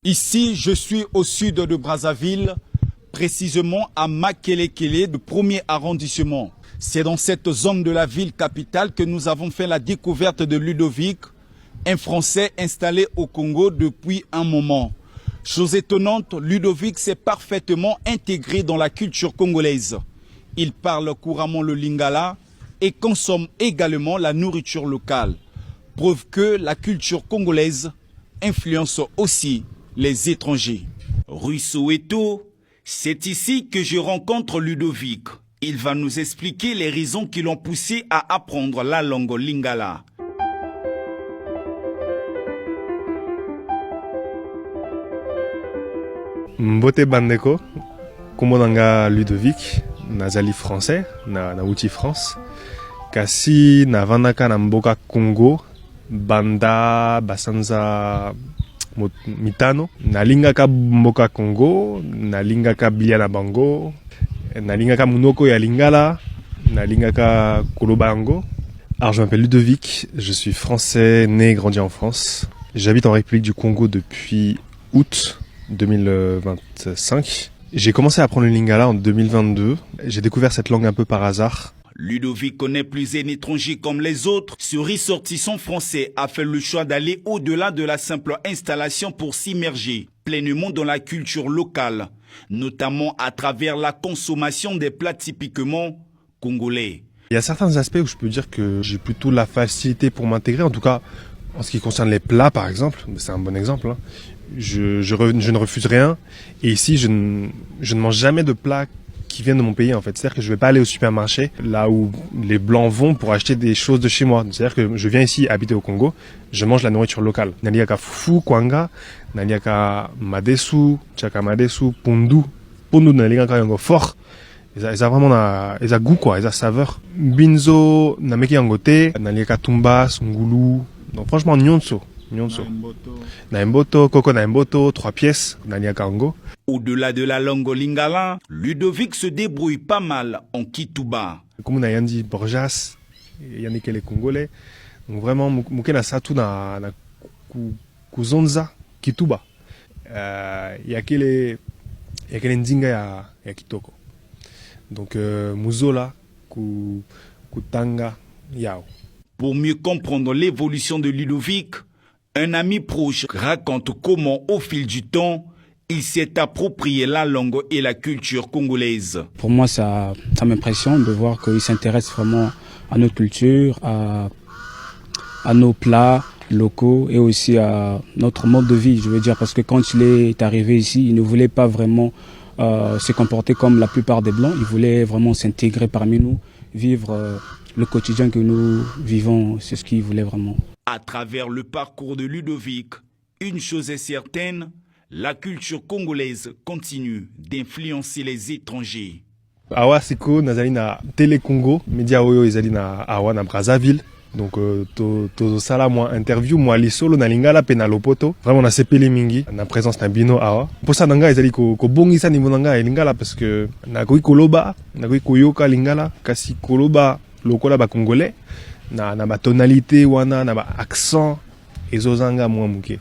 Ici, je suis au sud de Brazzaville, précisément à Makelekele, le premier arrondissement. C'est dans cette zone de la ville capitale que nous avons fait la découverte de Ludovic, un Français installé au Congo depuis un moment. Chose étonnante, Ludovic s'est parfaitement intégré dans la culture congolaise. Il parle couramment le lingala et consomme également la nourriture locale. Preuve que la culture congolaise influence aussi les étrangers. Rue Soweto, c'est ici que je rencontre Ludovic. Il va nous expliquer les raisons qui l'ont poussé à apprendre la langue lingala. Mbote bandeko, kombo nanga Ludovic, nazali français, na uti France. Kasi navandaka na mboka Congo, banda basanza mitano. Nalingaka mboka Congo, nalingaka bilia na bango, nalingaka munoko ya lingala, nalingaka koloba yango. Alors je m'appelle Ludovic, je suis français, né et grandi en France. J'habite en République du Congo depuis août 2025. J'ai commencé à apprendre le lingala en 2022. J'ai découvert cette langue un peu par hasard. Ludovic connaît plus un étranger comme les autres. Ce ressortissant français a fait le choix d'aller au-delà de la simple installation pour s'immerger pleinement dans la culture locale, notamment à travers la consommation des plats typiquement congolais. Il y a certains aspects où je peux dire que j'ai plutôt la facilité pour m'intégrer, en tout cas en ce qui concerne les plats par exemple, c'est un bon exemple. Je ne refuse rien et ici je ne mange jamais de plats qui viennent de mon pays en fait. C'est-à-dire que je vais pas aller au supermarché là où les blancs vont pour acheter des choses de chez moi. C'est-à-dire que je viens ici habiter au Congo, je mange la nourriture locale. Naliaka fufu kwanga, naliaka madesu, chaka madesu, pundu naliaka yango fort. Ils ont vraiment ils ont goût quoi, ils ont saveur. Binzo nameki yango te, naliaka tumba, sungulu. Donc franchement nyonso. Naimboto, Coco Naimboto, 3 pièces, naliaka yango. Au-delà de la langue lingala, Ludovic se débrouille pas mal en Kituba. Comme on a dit Borjas, Yannick les Congolais. Donc vraiment, muke na satu na kuzonza Kituba. Yakele ndinga ya kitoko. Donc muzola kutanga yao. Pour mieux comprendre l'évolution de Ludovic, un ami proche raconte comment, au fil du temps, il s'est approprié la langue et la culture congolaise. Pour moi, ça m'impressionne de voir qu'il s'intéresse vraiment à notre culture, à nos plats locaux et aussi à notre mode de vie, je veux dire, parce que quand il est arrivé ici, il ne voulait pas vraiment se comporter comme la plupart des Blancs, il voulait vraiment s'intégrer parmi nous, vivre le quotidien que nous vivons, c'est ce qu'il voulait vraiment. À travers le parcours de Ludovic, une chose est certaine, la culture congolaise continue d'influencer les étrangers. Awa siko nazali na Télé Congo, média oyo ezali na awa na Brazzaville. Donc to sala moi interview moi li solo na lingala pe na lopoto. Vraiment na sepeli mingi na présence na bino awa. Posa nanga ezali ko bongisa niveau nanga lingala parce que na koyi koloba, na koyi koyoka lingala kasi koloba lokola ba congolais na ba tonalité wana na ba accent ezozanga mwa muke.